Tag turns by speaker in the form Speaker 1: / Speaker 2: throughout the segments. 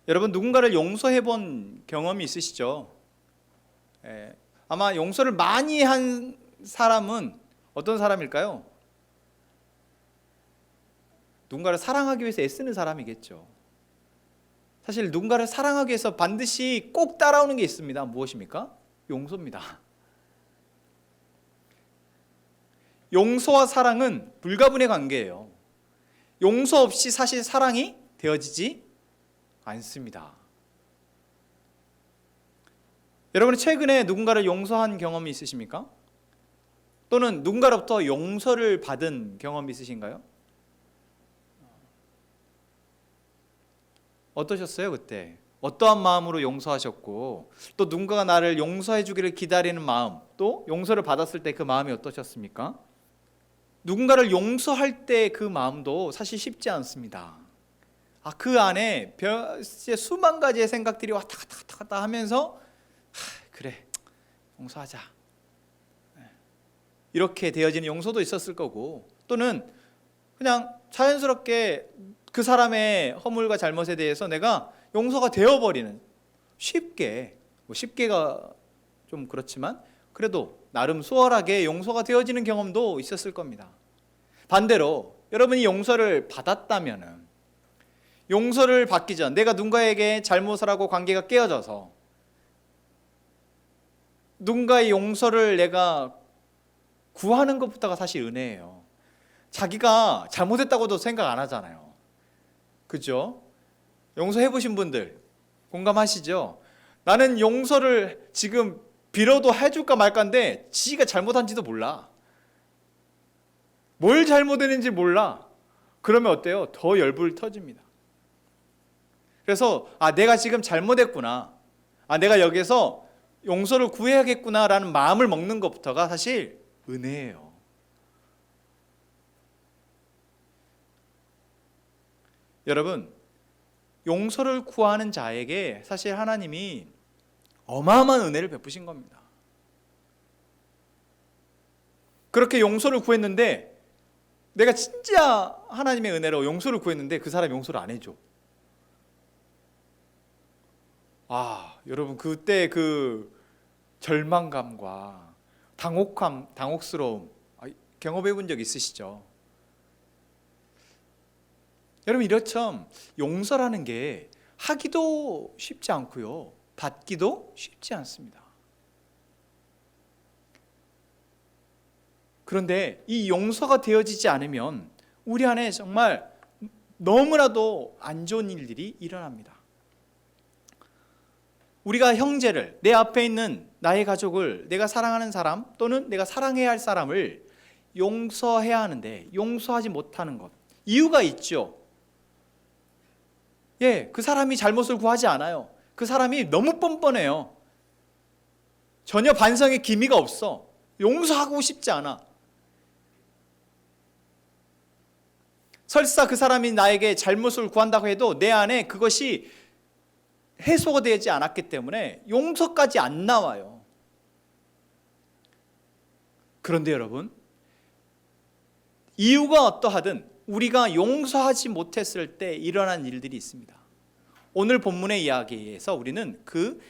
Speaker 1: 여러분 누군가를 용서해 본 경험이 있으시죠? 아마 용서를 많이 한 사람은 어떤 사람일까요? 누군가를 사랑하기 위해서 애쓰는 사람이겠죠. 사실 누군가를 사랑하기 위해서 반드시 꼭 따라오는 게 있습니다. 무엇입니까? 용서입니다. 용서와 사랑은 불가분의 관계예요. 용서 없이 사실 사랑이 되어지지 않습니다. 여러분이 최근에 누군가를 용서한 경험이 있으십니까? 또는 누군가로부터 용서를 받은 경험이 있으신가요? 어떠셨어요, 그때? 어떠한 마음으로 용서하셨고, 또 누군가가 나를 용서해 주기를 기다리는 마음, 또 용서를 받았을 때 그 마음이 어떠셨습니까? 누군가를 용서할 때 그 마음도 사실 쉽지 않습니다. 그 안에 수만 가지의 생각들이 왔다 갔다 하면서 그래, 용서하자, 이렇게 되어지는 용서도 있었을 거고, 또는 그냥 자연스럽게 그 사람의 허물과 잘못에 대해서 내가 용서가 되어버리는, 쉽게가 좀 그렇지만 그래도 나름 수월하게 용서가 되어지는 경험도 있었을 겁니다. 반대로 여러분이 용서를 받았다면은, 용서를 받기 전 내가 누군가에게 잘못을 하고 관계가 깨어져서 누군가의 용서를 내가 구하는 것부터가 사실 은혜예요. 자기가 잘못했다고도 생각 안 하잖아요. 그죠? 용서해 보신 분들 공감하시죠? 나는 용서를 지금 빌어도 해줄까 말까인데 지가 잘못한지도 몰라. 뭘 잘못했는지 몰라. 그러면 어때요? 더 열불 터집니다. 그래서 내가 지금 잘못했구나, 내가 여기서 용서를 구해야겠구나라는 마음을 먹는 것부터가 사실 은혜예요. 여러분, 용서를 구하는 자에게 사실 하나님이 어마어마한 은혜를 베푸신 겁니다. 그렇게 용서를 구했는데, 내가 진짜 하나님의 은혜로 용서를 구했는데 그 사람이 용서를 안 해줘. 여러분, 그때 그 절망감과 당혹스러움 경험해 본 적 있으시죠? 여러분, 이렇처럼 용서라는 게 하기도 쉽지 않고요, 받기도 쉽지 않습니다. 그런데 이 용서가 되어지지 않으면 우리 안에 정말 너무나도 안 좋은 일들이 일어납니다. 우리가 형제를, 내 앞에 있는 나의 가족을, 내가 사랑하는 사람 또는 내가 사랑해야 할 사람을 용서해야 하는데 용서하지 못하는 것, 이유가 있죠. 그 사람이 잘못을 구하지 않아요. 그 사람이 너무 뻔뻔해요. 전혀 반성의 기미가 없어. 용서하고 싶지 않아. 설사 그 사람이 나에게 잘못을 구한다고 해도 내 안에 그것이 해소가 되지 않았기 때문에 용서까지 안 나와요. 그런데 여러분, 이유가 어떠하든 우리가 용서하지 못했을 때 일어난 일들이 있습니다. 오늘 본문의 이야기에서 우리는 그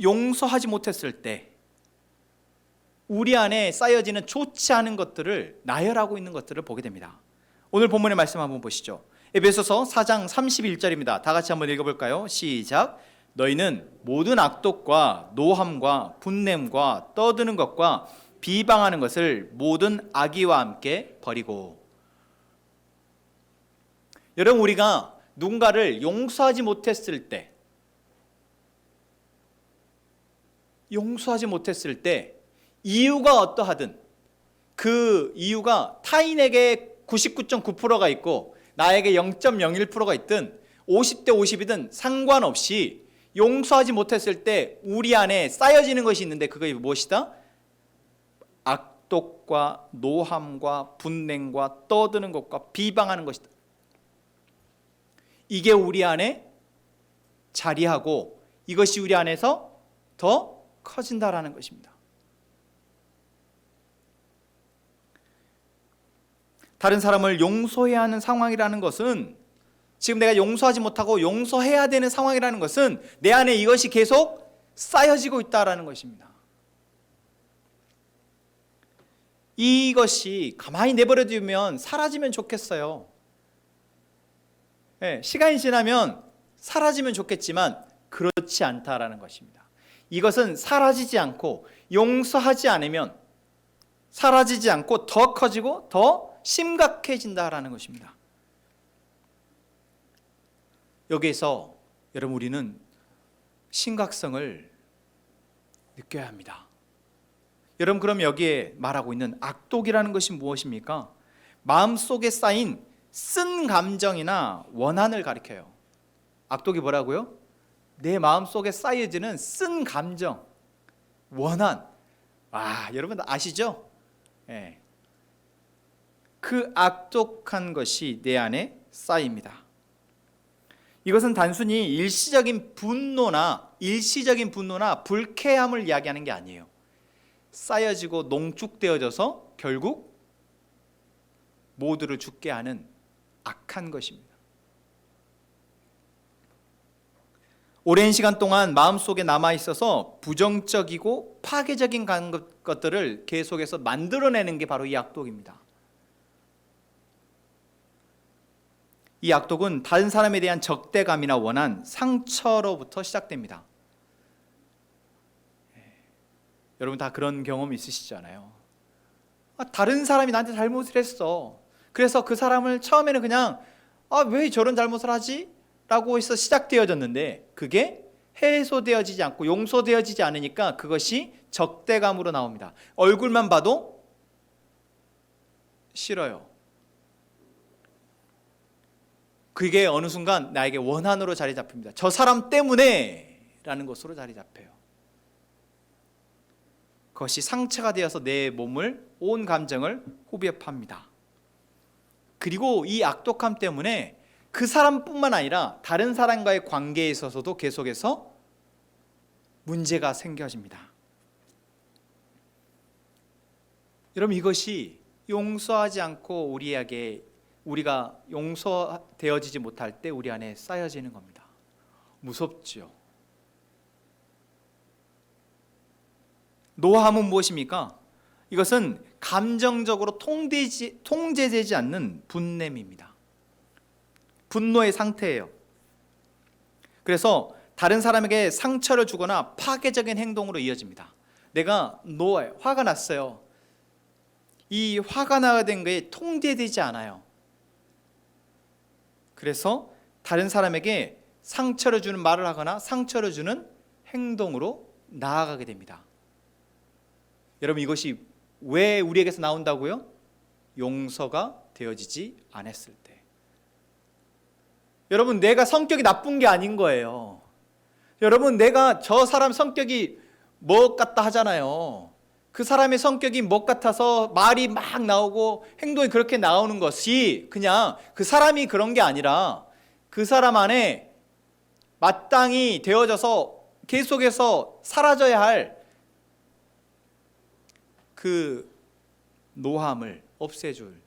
Speaker 1: 용서하지 못했을 때 우리 안에 쌓여지는 좋지 않은 것들을 나열하고 있는 것들을 보게 됩니다. 오늘 본문의 말씀 한번 보시죠. 에베소서 4장 31절입니다. 다 같이 한번 읽어볼까요? 시작. 너희는 모든 악독과 노함과 분냄과 떠드는 것과 비방하는 것을 모든 악의와 함께 버리고. 여러분, 우리가 누군가를 용서하지 못했을 때 이유가 어떠하든 그 이유가 타인에게 99.9%가 있고 나에게 0.01%가 있든 50대 50이든 상관없이 용서하지 못했을 때 우리 안에 쌓여지는 것이 있는데, 그게 무엇이다? 악독과 노함과 분냉과 떠드는 것과 비방하는 것이다. 이게 우리 안에 자리하고 이것이 우리 안에서 더 커진다라는 것입니다. 다른 사람을 용서해야 하는 상황이라는 것은 지금 내가 용서하지 못하고 용서해야 되는 상황이라는 것은 내 안에 이것이 계속 쌓여지고 있다는 것입니다. 이것이 가만히 내버려 두면 사라지면 좋겠어요. 네, 시간이 지나면 사라지면 좋겠지만 그렇지 않다라는 것입니다. 이것은 사라지지 않고 용서하지 않으면 사라지지 않고 더 커지고 더 심각해진다라는 것입니다. 여기에서 여러분 우리는 심각성을 느껴야 합니다. 여러분 그럼 여기에 말하고 있는 악독이라는 것이 무엇입니까? 마음속에 쌓인 쓴 감정이나 원한을 가리켜요. 악독이 뭐라고요? 내 마음속에 쌓여지는 쓴 감정, 원한. 여러분 아시죠? 네. 그 악독한 것이 내 안에 쌓입니다. 이것은 단순히 일시적인 분노나 불쾌함을 이야기하는 게 아니에요. 쌓여지고 농축되어져서 결국 모두를 죽게 하는 악한 것입니다. 오랜 시간 동안 마음속에 남아있어서 부정적이고 파괴적인 것들을 계속해서 만들어내는 게 바로 이 악독입니다. 이 악독은 다른 사람에 대한 적대감이나 원한, 상처로부터 시작됩니다. 여러분 다 그런 경험 있으시잖아요. 다른 사람이 나한테 잘못을 했어. 그래서 그 사람을 처음에는 그냥 왜 저런 잘못을 하지? 라고 해서 시작되어졌는데 그게 해소되어지지 않고 용서되어지지 않으니까 그것이 적대감으로 나옵니다. 얼굴만 봐도 싫어요. 그게 어느 순간 나에게 원한으로 자리 잡힙니다. 저 사람 때문에 라는 것으로 자리 잡혀요. 그것이 상처가 되어서 내 몸을, 온 감정을 후벼팝니다. 그리고 이 악독함 때문에 그 사람뿐만 아니라 다른 사람과의 관계에 있어서도 계속해서 문제가 생겨집니다. 여러분 이것이 용서하지 않고 우리가 용서되어지지 못할 때 우리 안에 쌓여지는 겁니다. 무섭죠. 노함은 무엇입니까? 이것은 감정적으로 통제되지 않는 분냄입니다. 분노의 상태예요. 그래서 다른 사람에게 상처를 주거나 파괴적인 행동으로 이어집니다. 내가 노해, 화가 났어요. 이 화가 나게 된 게 통제되지 않아요. 그래서 다른 사람에게 상처를 주는 말을 하거나 상처를 주는 행동으로 나아가게 됩니다. 여러분 이것이 왜 우리에게서 나온다고요? 용서가 되어지지 않았을 때. 여러분 내가 성격이 나쁜 게 아닌 거예요. 여러분 내가 저 사람 성격이 뭐 같다 하잖아요. 그 사람의 성격이 뭐 같아서 말이 막 나오고 행동이 그렇게 나오는 것이 그냥 그 사람이 그런 게 아니라 그 사람 안에 마땅히 되어져서 계속해서 사라져야 할 그 노함을 없애줄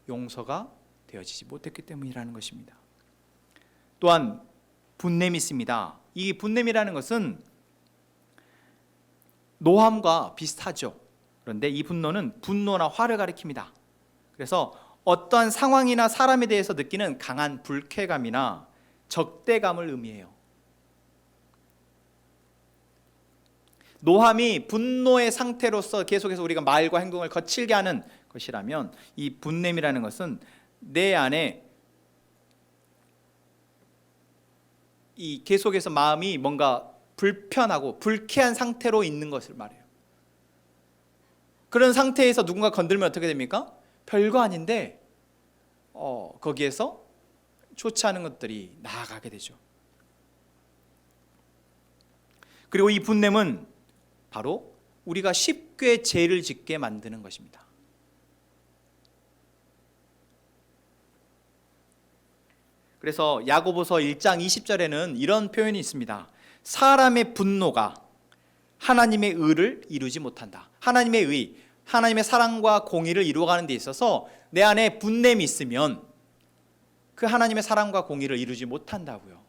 Speaker 1: 용서가 되어지지 못했기 때문이라는 것입니다. 또한 분냄이 있습니다. 이 분냄이라는 것은 노함과 비슷하죠. 그런데 이 분노는 분노나 화를 가리킵니다. 그래서 어떠한 상황이나 사람에 대해서 느끼는 강한 불쾌감이나 적대감을 의미해요. 노함이 분노의 상태로서 계속해서 우리가 말과 행동을 거칠게 하는 것이라면 이 분냄이라는 것은 내 안에 이 계속해서 마음이 뭔가 불편하고 불쾌한 상태로 있는 것을 말해요. 그런 상태에서 누군가 건들면 어떻게 됩니까? 별거 아닌데 거기에서 좋지 않은 것들이 나아가게 되죠. 그리고 이 분냄은 바로 우리가 쉽게 죄를 짓게 만드는 것입니다. 그래서 야고보서 1장 20절에는 이런 표현이 있습니다. 사람의 분노가 하나님의 의를 이루지 못한다. 하나님의 의, 하나님의 사랑과 공의를 이루어가는 데 있어서 내 안에 분냄이 있으면 그 하나님의 사랑과 공의를 이루지 못한다고요.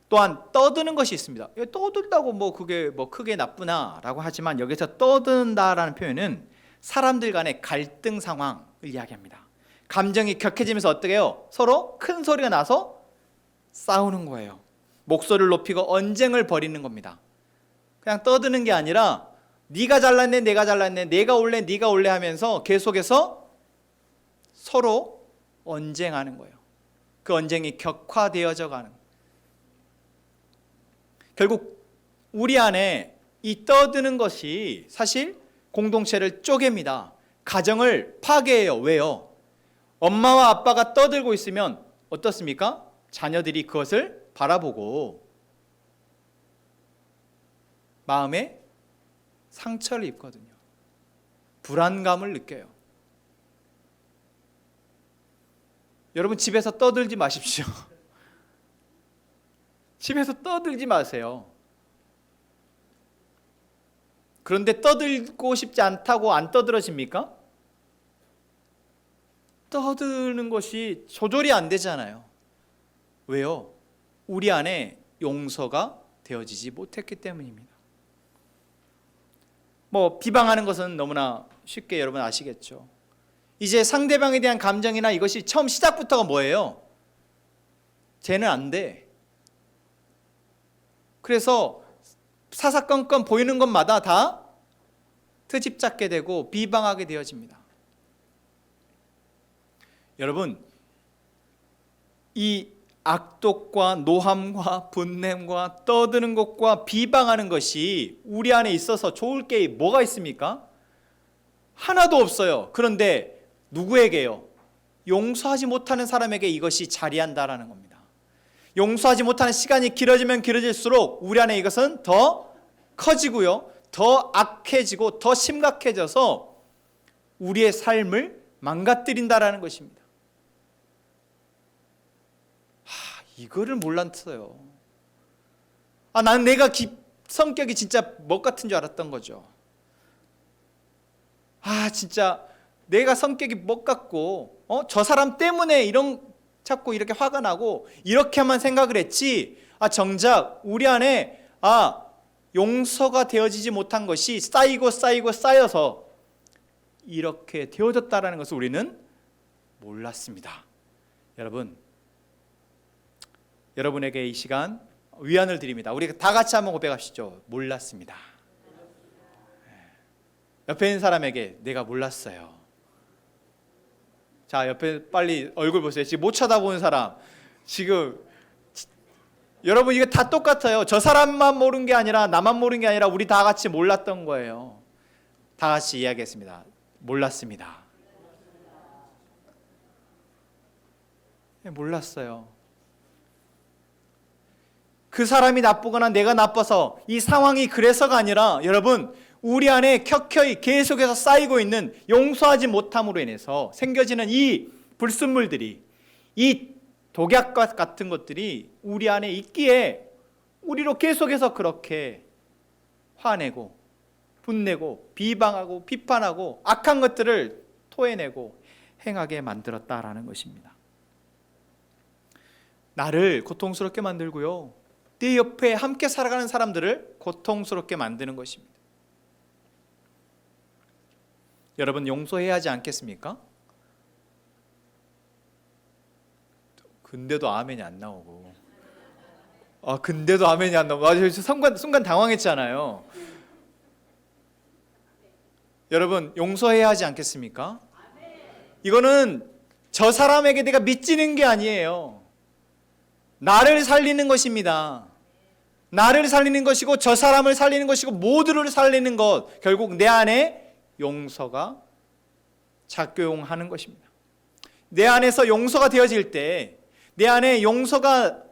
Speaker 1: 또한 떠드는 것이 있습니다. 떠들다고 뭐 그게 뭐 크게 나쁘나라고 하지만 여기서 떠든다라는 표현은 사람들 간의 갈등 상황을 이야기합니다. 감정이 격해지면서 어떻게 해요? 서로 큰 소리가 나서 싸우는 거예요. 목소리를 높이고 언쟁을 벌이는 겁니다. 그냥 떠드는 게 아니라 네가 잘났네, 내가 잘났네, 내가 올래, 네가 올래 하면서 계속해서 서로 언쟁하는 거예요. 그 언쟁이 격화되어져 가는 거예요. 결국 우리 안에 이 떠드는 것이 사실 공동체를 쪼갭니다. 가정을 파괴해요. 왜요? 엄마와 아빠가 떠들고 있으면 어떻습니까? 자녀들이 그것을 바라보고 마음에 상처를 입거든요. 불안감을 느껴요. 여러분 집에서 떠들지 마십시오. 집에서 떠들지 마세요. 그런데 떠들고 싶지 않다고 안 떠들어집니까? 떠드는 것이 조절이 안 되잖아요. 왜요? 우리 안에 용서가 되어지지 못했기 때문입니다. 뭐 비방하는 것은 너무나 쉽게 여러분 아시겠죠. 이제 상대방에 대한 감정이나 이것이 처음 시작부터가 뭐예요? 쟤는 안 돼. 그래서 사사건건 보이는 것마다 다 트집 잡게 되고 비방하게 되어집니다. 여러분, 이 악독과 노함과 분냄과 떠드는 것과 비방하는 것이 우리 안에 있어서 좋을 게 뭐가 있습니까? 하나도 없어요. 그런데 누구에게요? 용서하지 못하는 사람에게 이것이 자리한다라는 겁니다. 용서하지 못하는 시간이 길어지면 길어질수록 우리 안에 이것은 더 커지고요, 더 악해지고 더 심각해져서 우리의 삶을 망가뜨린다라는 것입니다. 이거를 몰랐어요. 난 내가 성격이 진짜 먹 같은 줄 알았던 거죠. 진짜 내가 성격이 먹 같고 저 사람 때문에 자꾸 이렇게 화가 나고 이렇게만 생각을 했지, 정작 우리 안에 용서가 되어지지 못한 것이 쌓이고 쌓여서 이렇게 되어졌다라는 것을 우리는 몰랐습니다. 여러분에게 이 시간 위안을 드립니다. 우리 다 같이 한번 고백하시죠. 몰랐습니다. 옆에 있는 사람에게 내가 몰랐어요. 자, 옆에 빨리 얼굴 보세요. 지금 못 쳐다보는 사람. 지금 여러분 이거 다 똑같아요. 저 사람만 모르는 게 아니라 나만 모르는 게 아니라 우리 다 같이 몰랐던 거예요. 다 같이 이야기했습니다. 몰랐습니다. 몰랐어요. 그 사람이 나쁘거나 내가 나빠서 이 상황이 그래서가 아니라 여러분 우리 안에 켜켜이 계속해서 쌓이고 있는 용서하지 못함으로 인해서 생겨지는 이 불순물들이, 이 독약과 같은 것들이 우리 안에 있기에 우리로 계속해서 그렇게 화내고 분내고 비방하고 비판하고 악한 것들을 토해내고 행하게 만들었다라는 것입니다. 나를 고통스럽게 만들고요, 내 옆에 함께 살아가는 사람들을 고통스럽게 만드는 것입니다. 여러분 용서해야 하지 않겠습니까? 근데도 아멘이 안 나오고 근데도 아멘이 안 나오고 순간 당황했잖아요. 여러분 용서해야 하지 않겠습니까? 이거는 저 사람에게 내가 미치는 게 아니에요. 나를 살리는 것입니다. 나를 살리는 것이고 저 사람을 살리는 것이고 모두를 살리는 것, 결국 내 안에 용서가 작용하는 것입니다. 내 안에서 용서가 되어질 때, 내 안에 용서가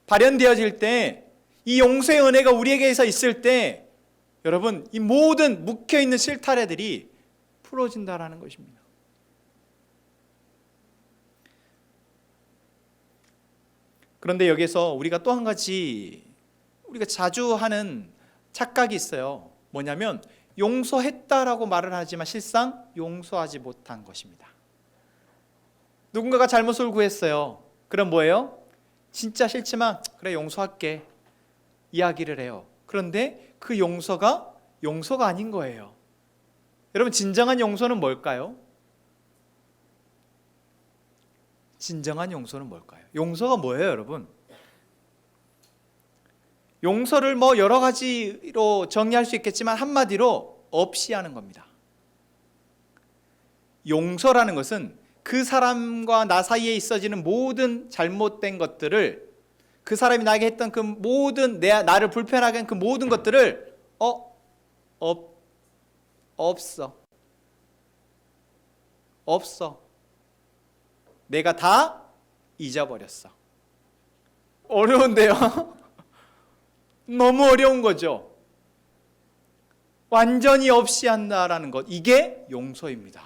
Speaker 1: 발현되어질 때, 이 용서의 은혜가 우리에게서 있을 때 여러분 이 모든 묵혀있는 실타래들이 풀어진다라는 것입니다. 그런데 여기서 우리가 또 한 가지 우리가 자주 하는 착각이 있어요. 뭐냐면 용서했다라고 말을 하지만 실상 용서하지 못한 것입니다. 누군가가 잘못을 구했어요. 그럼 뭐예요? 진짜 싫지만 그래 용서할게 이야기를 해요. 그런데 그 용서가 아닌 거예요. 여러분, 진정한 용서는 뭘까요? 진정한 용서는 뭘까요? 용서가 뭐예요, 여러분? 용서를 여러 가지로 정리할 수 있겠지만 한마디로 없이 하는 겁니다. 용서라는 것은 그 사람과 나 사이에 있어지는 모든 잘못된 것들을, 그 사람이 나에게 했던 그 모든 나를 불편하게 한 그 모든 것들을 없어. 내가 다 잊어버렸어. 어려운데요? 너무 어려운 거죠. 완전히 없이 한다라는 것, 이게 용서입니다.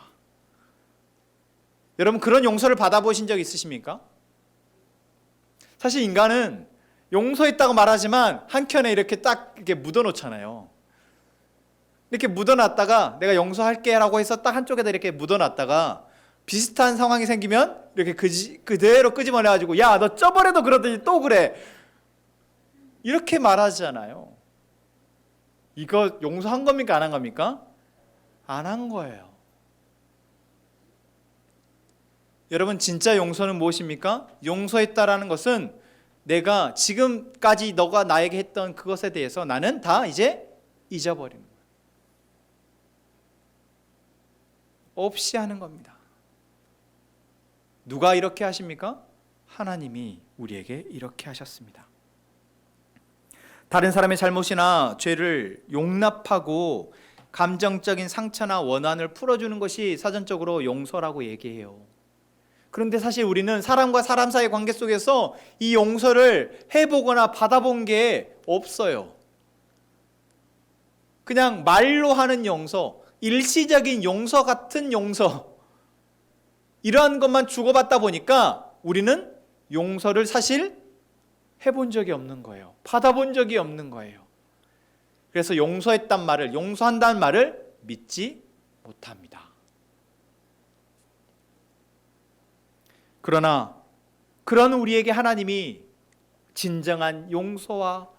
Speaker 1: 여러분, 그런 용서를 받아보신 적 있으십니까? 사실 인간은 용서했다고 말하지만 한켠에 이렇게 딱 이렇게 묻어놓잖아요. 이렇게 묻어놨다가 내가 용서할게 라고 해서 딱 한쪽에다 이렇게 묻어놨다가 비슷한 상황이 생기면 이렇게 그대로 끄집어내가지고 야, 너 저번에도 그러더니 또 그래, 이렇게 말하잖아요. 이거 용서한 겁니까? 안 한 겁니까? 안 한 거예요. 여러분, 진짜 용서는 무엇입니까? 용서했다라는 것은 내가 지금까지 너가 나에게 했던 그것에 대해서 나는 다 이제 잊어버리는 거예요. 없이 하는 겁니다. 누가 이렇게 하십니까? 하나님이 우리에게 이렇게 하셨습니다. 다른 사람의 잘못이나 죄를 용납하고 감정적인 상처나 원한을 풀어주는 것이 사전적으로 용서라고 얘기해요. 그런데 사실 우리는 사람과 사람 사이의 관계 속에서 이 용서를 해보거나 받아본 게 없어요. 그냥 말로 하는 용서, 일시적인 용서 같은 용서, 이러한 것만 주고받다 보니까 우리는 용서를 사실 해본 적이 없는 거예요. 받아본 적이 없는 거예요. 그래서 용서했단 말을, 용서한다는 말을 믿지 못합니다. 그러나 그런 우리에게 하나님이 진정한 용서와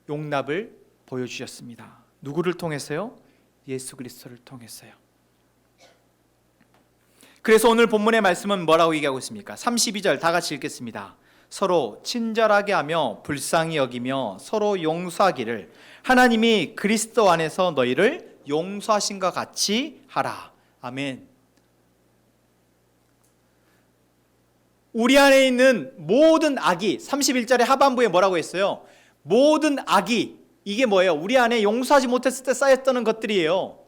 Speaker 1: 용납을 보여주셨습니다. 누구를 통해서요? 예수 그리스도를 통해서요. 그래서 오늘 본문의 말씀은 뭐라고 얘기하고 있습니까? 32절 다 같이 읽겠습니다. 서로 친절하게 하며 불쌍히 여기며 서로 용서하기를 하나님이 그리스도 안에서 너희를 용서하신 것 같이 하라. 아멘. 우리 안에 있는 모든 악이, 31절의 하반부에 뭐라고 했어요? 모든 악이, 이게 뭐예요? 우리 안에 용서하지 못했을 때 쌓였던 것들이에요.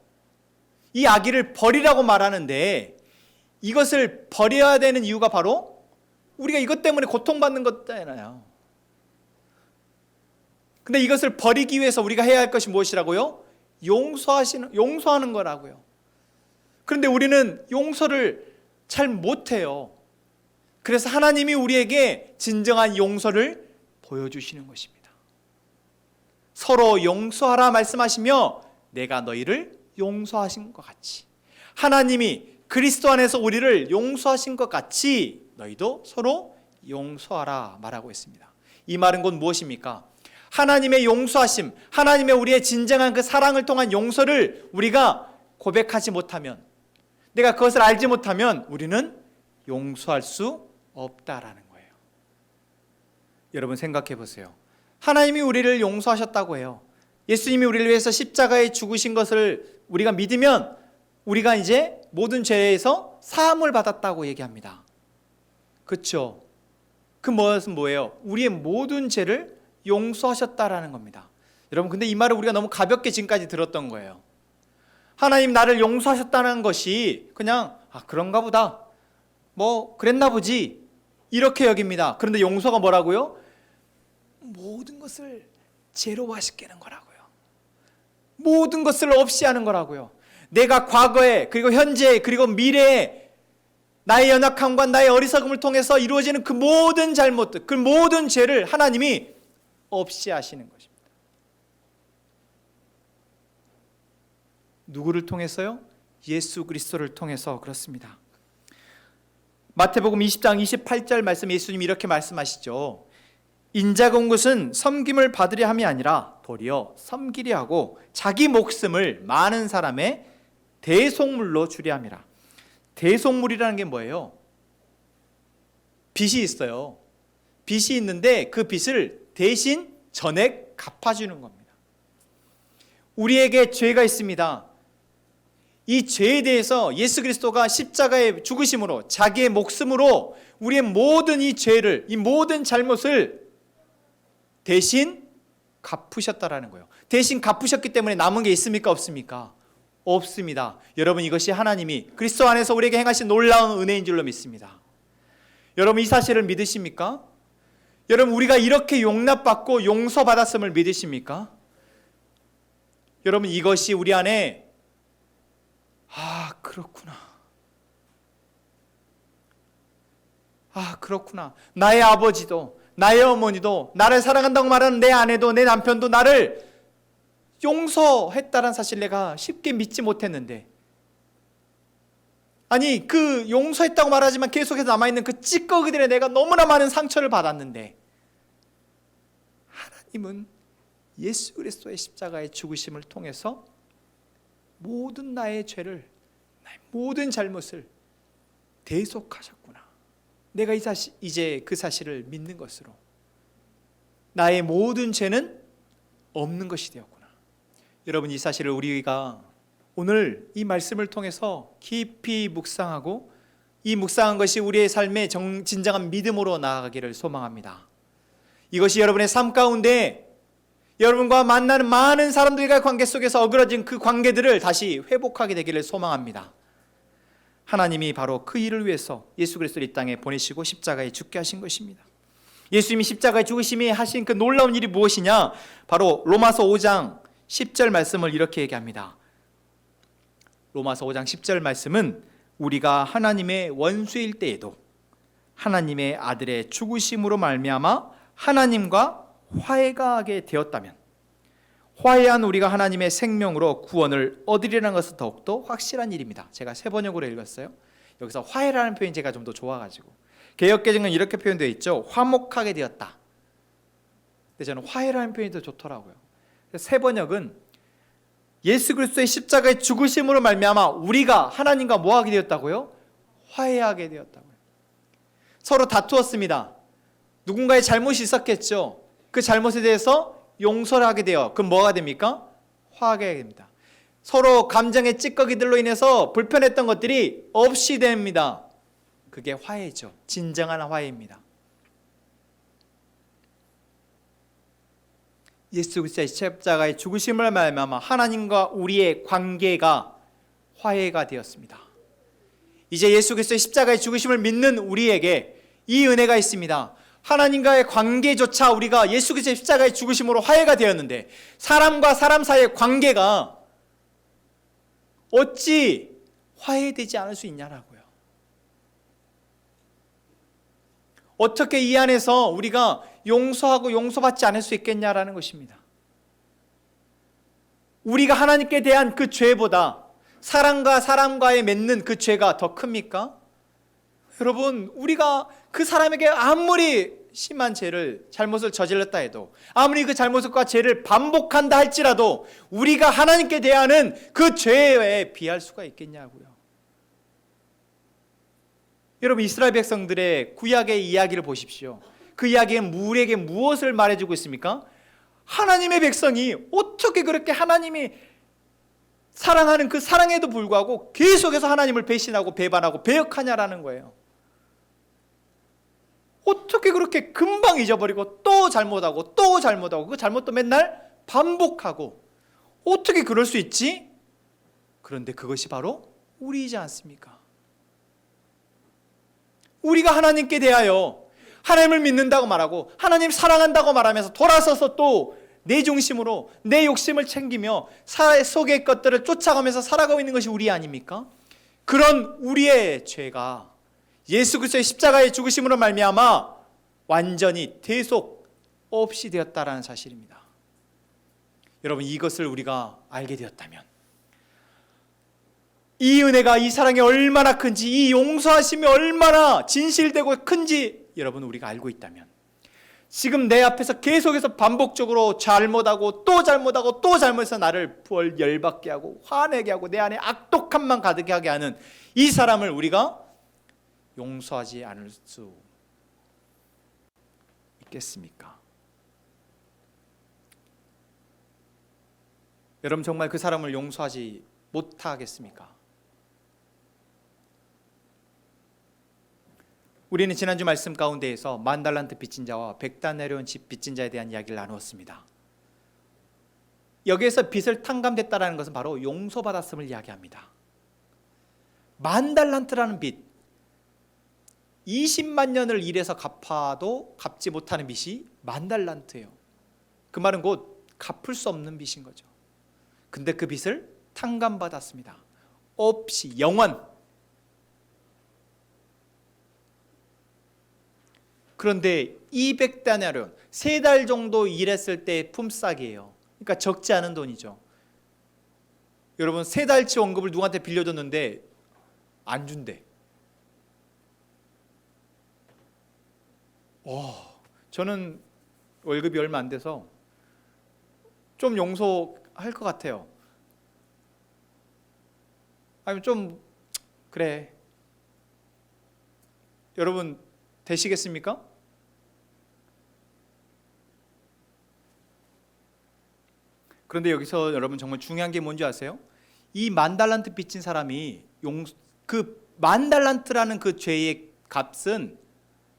Speaker 1: 이 악의를 버리라고 말하는데 이것을 버려야 되는 이유가 바로 우리가 이것 때문에 고통받는 것잖아요. 근데 이것을 버리기 위해서 우리가 해야 할 것이 무엇이라고요? 용서하는 거라고요. 그런데 우리는 용서를 잘 못해요. 그래서 하나님이 우리에게 진정한 용서를 보여주시는 것입니다. 서로 용서하라 말씀하시며 내가 너희를 용서하신 것 같이, 하나님이 그리스도 안에서 우리를 용서하신 것 같이 너희도 서로 용서하라 말하고 있습니다. 이 말은 곧 무엇입니까? 하나님의 용서하심, 하나님의 우리의 진정한 그 사랑을 통한 용서를 우리가 고백하지 못하면, 내가 그것을 알지 못하면 우리는 용서할 수 없다라는 거예요. 여러분 생각해 보세요. 하나님이 우리를 용서하셨다고 해요. 예수님이 우리를 위해서 십자가에 죽으신 것을 우리가 믿으면 우리가 이제 모든 죄에서 사함을 받았다고 얘기합니다. 그렇죠? 그 것은 뭐예요? 우리의 모든 죄를 용서하셨다라는 겁니다. 여러분, 근데 이 말을 우리가 너무 가볍게 지금까지 들었던 거예요. 하나님 나를 용서하셨다는 것이 그냥 그런가 보다, 그랬나 보지, 이렇게 여깁니다. 그런데 용서가 뭐라고요? 모든 것을 제로화시키는 거라고요. 모든 것을 없이 하는 거라고요. 내가 과거에, 그리고 현재, 그리고 미래에 나의 연약함과 나의 어리석음을 통해서 이루어지는 그 모든 잘못들, 그 모든 죄를 하나님이 없이 하시는 것입니다. 누구를 통해서요? 예수 그리스도를 통해서 그렇습니다. 마태복음 20장 28절 말씀 예수님이 이렇게 말씀하시죠. 인자가 온 것은 섬김을 받으려 함이 아니라 도리어 섬기려 하고 자기 목숨을 많은 사람의 대속물로 주려 함이라. 대속물이라는 게 뭐예요? 빚이 있어요. 빚이 있는데 그 빚을 대신 전액 갚아주는 겁니다. 우리에게 죄가 있습니다. 이 죄에 대해서 예수 그리스도가 십자가에 죽으심으로 자기의 목숨으로 우리의 모든 이 죄를, 이 모든 잘못을 대신 갚으셨다라는 거예요. 대신 갚으셨기 때문에 남은 게 있습니까? 없습니까? 없습니다. 여러분, 이것이 하나님이 그리스도 안에서 우리에게 행하신 놀라운 은혜인 줄로 믿습니다. 여러분, 이 사실을 믿으십니까? 여러분, 우리가 이렇게 용납받고 용서받았음을 믿으십니까? 여러분, 이것이 우리 안에 그렇구나. 나의 아버지도 나의 어머니도 나를 사랑한다고 말하는 내 아내도 내 남편도 나를 용서했다는 사실 내가 쉽게 믿지 못했는데, 아니 그 용서했다고 말하지만 계속해서 남아있는 그 찌꺼기들에 내가 너무나 많은 상처를 받았는데, 하나님은 예수 그리스도의 십자가의 죽으심을 통해서 모든 나의 죄를, 나의 모든 잘못을 대속하셨구나. 내가 이제 그 사실을 믿는 것으로 나의 모든 죄는 없는 것이 되었구나. 여러분, 이 사실을 우리가 오늘 이 말씀을 통해서 깊이 묵상하고 이 묵상한 것이 우리의 삶의 진정한 믿음으로 나아가기를 소망합니다. 이것이 여러분의 삶 가운데 여러분과 만나는 많은 사람들과의 관계 속에서 어그러진 그 관계들을 다시 회복하게 되기를 소망합니다. 하나님이 바로 그 일을 위해서 예수 그리스도를 이 땅에 보내시고 십자가에 죽게 하신 것입니다. 예수님이 십자가에 죽으심이 하신 그 놀라운 일이 무엇이냐? 바로 로마서 5장 10절 말씀을 이렇게 얘기합니다. 로마서 5장 10절 말씀은 우리가 하나님의 원수일 때에도 하나님의 아들의 죽으심으로 말미암아 하나님과 화해가 하게 되었다면 화해한 우리가 하나님의 생명으로 구원을 얻으리라는 것은 더욱더 확실한 일입니다. 제가 새 번역으로 읽었어요. 여기서 화해라는 표현이 제가 좀 더 좋아가지고, 개역개정은 이렇게 표현되어 있죠. 화목하게 되었다. 근데 저는 화해라는 표현이 더 좋더라고요. 새 번역은 예수 그리스도의 십자가의 죽으심으로 말미암아 우리가 하나님과 뭐하게 되었다고요? 화해하게 되었다고요. 서로 다투었습니다. 누군가의 잘못이 있었겠죠. 그 잘못에 대해서 용서를 하게 돼요. 그럼 뭐가 됩니까? 화하게 됩니다. 서로 감정의 찌꺼기들로 인해서 불편했던 것들이 없이 됩니다. 그게 화해죠. 진정한 화해입니다. 예수 그리스도의 십자가의 죽으심을 말미암아 하나님과 우리의 관계가 화해가 되었습니다. 이제 예수 그리스도의 십자가의 죽으심을 믿는 우리에게 이 은혜가 있습니다. 하나님과의 관계조차 우리가 예수 그리스도의 십자가의 죽으심으로 화해가 되었는데, 사람과 사람 사이의 관계가 어찌 화해되지 않을 수 있냐라고요. 어떻게 이 안에서 우리가 용서하고 용서받지 않을 수 있겠냐라는 것입니다. 우리가 하나님께 대한 그 죄보다 사람과 사람과의 맺는 그 죄가 더 큽니까? 여러분, 우리가 그 사람에게 아무리 심한 잘못을 저질렀다 해도, 아무리 그 잘못과 죄를 반복한다 할지라도 우리가 하나님께 대하는 그 죄에 비할 수가 있겠냐고요. 여러분, 이스라엘 백성들의 구약의 이야기를 보십시오. 그 이야기는 우리에게 무엇을 말해주고 있습니까? 하나님의 백성이 어떻게 그렇게 하나님이 사랑하는 그 사랑에도 불구하고 계속해서 하나님을 배신하고 배반하고 배역하냐라는 거예요. 어떻게 그렇게 금방 잊어버리고 또 잘못하고 또 잘못하고 그 잘못도 맨날 반복하고 어떻게 그럴 수 있지? 그런데 그것이 바로 우리이지 않습니까? 우리가 하나님께 대하여 하나님을 믿는다고 말하고 하나님 사랑한다고 말하면서 돌아서서 또 내 중심으로 내 욕심을 챙기며 사회 속의 것들을 쫓아가면서 살아가고 있는 것이 우리 아닙니까? 그런 우리의 죄가 예수 그리스도의 십자가의 죽으심으로 말미암아 완전히 대속 없이 되었다라는 사실입니다. 여러분, 이것을 우리가 알게 되었다면 이 은혜가, 이 사랑이 얼마나 큰지, 이 용서하심이 얼마나 진실되고 큰지 여러분 우리가 알고 있다면, 지금 내 앞에서 계속해서 반복적으로 잘못하고 또 잘못하고 또 잘못해서 나를 열받게 하고 화내게 하고 내 안에 악독함만 가득하게 하는 이 사람을 우리가 용서하지 않을 수 있겠습니까? 여러분 정말 그 사람을 용서하지 못하겠습니까? 우리는 지난주 말씀 가운데에서 10,000달란트 빚진 자와 100단 내려온 집 빚진 자에 대한 이야기를 나누었습니다. 여기에서 빚을 탕감됐다는 것은 바로 용서받았음을 이야기합니다. 10,000달란트라는 빚, 20만 년을 일해서 갚아도 갚지 못하는 빚이 10,000달란트예요. 그 말은 곧 갚을 수 없는 빚인 거죠. 근데 그 빚을 탕감받았습니다. 없이 영원. 그런데 200데나리온, 3달 정도 일했을 때 품삯이에요. 그러니까 적지 않은 돈이죠. 여러분 3달치 원금을 누구한테 빌려줬는데 안 준대. 저는 월급이 얼마 안 돼서 좀 용서할 것 같아요. 아니면 좀 그래. 여러분 되시겠습니까? 그런데 여기서 여러분 정말 중요한 게 뭔지 아세요? 이 10,000달란트 빚진 사람이 그 10,000달란트라는 그 죄의 값은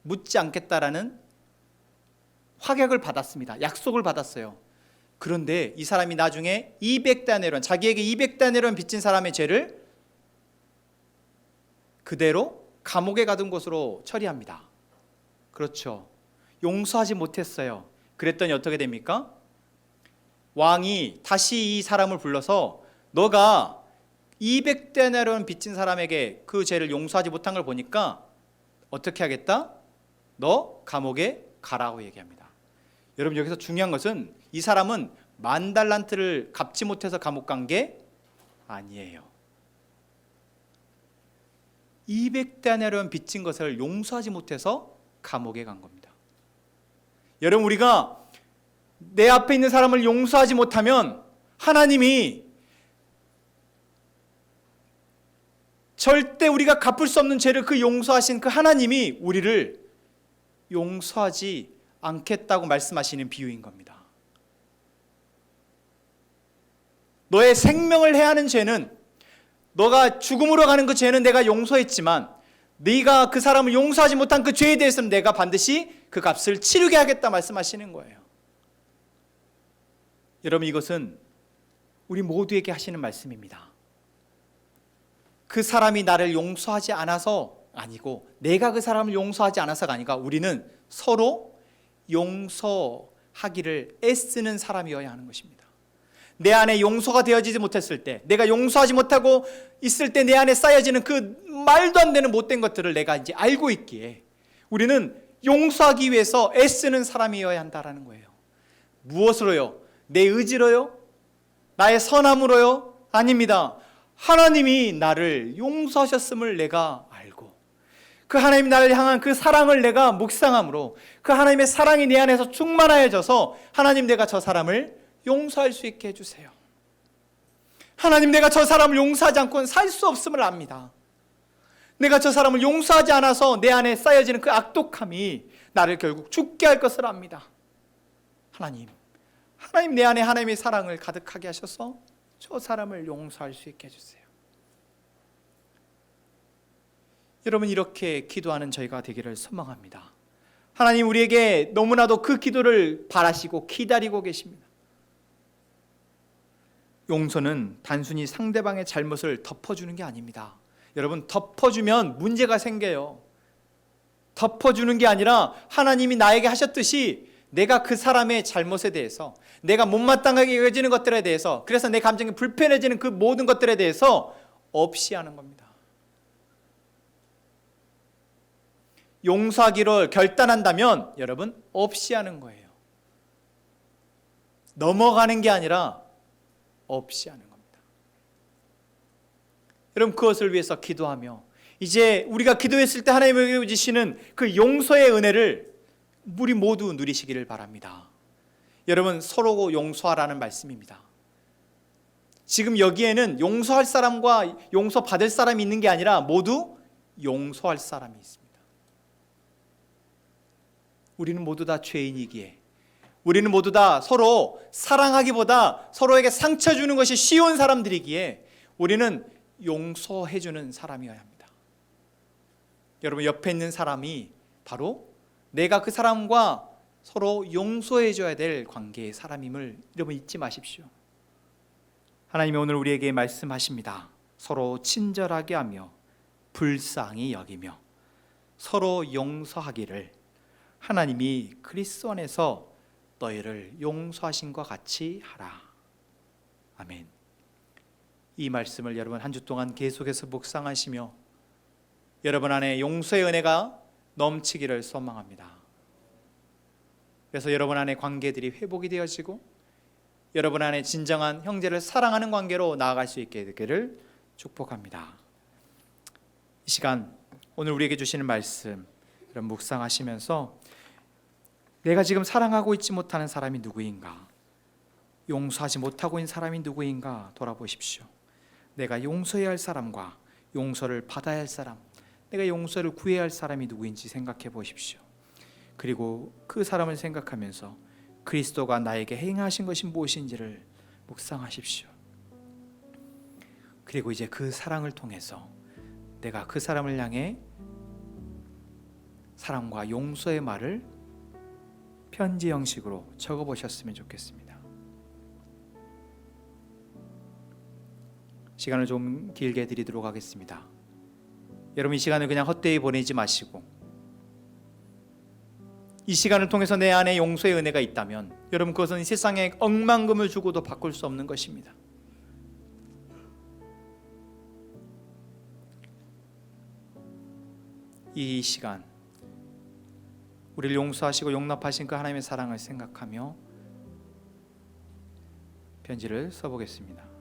Speaker 1: 묻지 않겠다라는 확약을 받았습니다. 약속을 받았어요. 그런데 이 사람이 나중에 200데나리온, 자기에게 200데나리온 빚진 사람의 죄를 그대로 감옥에 가둔 것으로 처리합니다. 그렇죠. 용서하지 못했어요. 그랬더니 어떻게 됩니까? 왕이 다시 이 사람을 불러서 너가 200데나리온 빚진 사람에게 그 죄를 용서하지 못한 걸 보니까 어떻게 하겠다? 너 감옥에 가라고 얘기합니다. 여러분 여기서 중요한 것은 이 사람은 10,000달란트를 갚지 못해서 감옥 간 게 아니에요. 200데나리온 빚진 것을 용서하지 못해서 감옥에 간 겁니다. 여러분 우리가 내 앞에 있는 사람을 용서하지 못하면 하나님이 절대 우리가 갚을 수 없는 죄를 그 용서하신 그 하나님이 우리를 용서하지 않겠다고 말씀하시는 비유인 겁니다. 너의 생명을 해하는 죄는, 너가 죽음으로 가는 그 죄는 내가 용서했지만 네가 그 사람을 용서하지 못한 그 죄에 대해서는 내가 반드시 그 값을 치르게 하겠다 말씀하시는 거예요. 여러분 이것은 우리 모두에게 하시는 말씀입니다. 그 사람이 나를 용서하지 않아서 아니고 내가 그 사람을 용서하지 않아서가 아니라 우리는 서로 용서하기를 애쓰는 사람이어야 하는 것입니다. 내 안에 용서가 되어지지 못했을 때, 내가 용서하지 못하고 있을 때 내 안에 쌓여지는 그 말도 안 되는 못된 것들을 내가 이제 알고 있기에 우리는 용서하기 위해서 애쓰는 사람이어야 한다라는 거예요. 무엇으로요? 내 의지로요? 나의 선함으로요? 아닙니다. 하나님이 나를 용서하셨음을 내가 알고 그 하나님이 나를 향한 그 사랑을 내가 묵상함으로 그 하나님의 사랑이 내 안에서 충만하여져서 하나님 내가 저 사람을 용서할 수 있게 해주세요. 하나님 내가 저 사람을 용서하지 않고는 살 수 없음을 압니다. 내가 저 사람을 용서하지 않아서 내 안에 쌓여지는 그 악독함이 나를 결국 죽게 할 것을 압니다. 하나님 내 안에 하나님의 사랑을 가득하게 하셔서 저 사람을 용서할 수 있게 해주세요. 여러분 이렇게 기도하는 저희가 되기를 소망합니다. 하나님 우리에게 너무나도 그 기도를 바라시고 기다리고 계십니다. 용서는 단순히 상대방의 잘못을 덮어주는 게 아닙니다. 여러분 덮어주면 문제가 생겨요. 덮어주는 게 아니라 하나님이 나에게 하셨듯이 내가 그 사람의 잘못에 대해서, 내가 못마땅하게 여겨지는 것들에 대해서, 그래서 내 감정이 불편해지는 그 모든 것들에 대해서 없이 하는 겁니다. 용서하기로 결단한다면 여러분 없이 하는 거예요. 넘어가는 게 아니라 없이 하는 겁니다. 여러분 그것을 위해서 기도하며 이제 우리가 기도했을 때 하나님이 주시는 그 용서의 은혜를 우리 모두 누리시기를 바랍니다. 여러분 서로 용서하라는 말씀입니다. 지금 여기에는 용서할 사람과 용서받을 사람이 있는 게 아니라 모두 용서할 사람이 있습니다. 우리는 모두 다 죄인이기에, 우리는 모두 다 서로 사랑하기보다 서로에게 상처 주는 것이 쉬운 사람들이기에 우리는 용서해 주는 사람이어야 합니다. 여러분 옆에 있는 사람이 바로 내가 그 사람과 서로 용서해 줘야 될 관계의 사람임을 여러분 잊지 마십시오. 하나님이 오늘 우리에게 말씀하십니다. 서로 친절하게 하며 불쌍히 여기며 서로 용서하기를 하나님이 그리스도 안에서 너희를 용서하신 것 같이 하라. 아멘. 이 말씀을 여러분 한 주 동안 계속해서 묵상하시며 여러분 안에 용서의 은혜가 넘치기를 소망합니다. 그래서 여러분 안에 관계들이 회복이 되어지고 여러분 안에 진정한 형제를 사랑하는 관계로 나아갈 수 있게 되기를 축복합니다. 이 시간 오늘 우리에게 주시는 말씀 여러분 묵상하시면서 내가 지금 사랑하고 있지 못하는 사람이 누구인가, 용서하지 못하고 있는 사람이 누구인가 돌아보십시오. 내가 용서해야 할 사람과 용서를 받아야 할 사람, 내가 용서를 구해야 할 사람이 누구인지 생각해 보십시오. 그리고 그 사람을 생각하면서 그리스도가 나에게 행하신 것이 무엇인지를 묵상하십시오. 그리고 이제 그 사랑을 통해서 내가 그 사람을 향해 사랑과 용서의 말을 편지 형식으로 적어보셨으면 좋겠습니다. 시간을 좀 길게 드리도록 하겠습니다. 여러분 이 시간을 그냥 헛되이 보내지 마시고 이 시간을 통해서 내 안에 용서의 은혜가 있다면 여러분 그것은 세상에 억만금을 주고도 바꿀 수 없는 것입니다. 이 시간 우리를 용서하시고 용납하신 그 하나님의 사랑을 생각하며 편지를 써보겠습니다.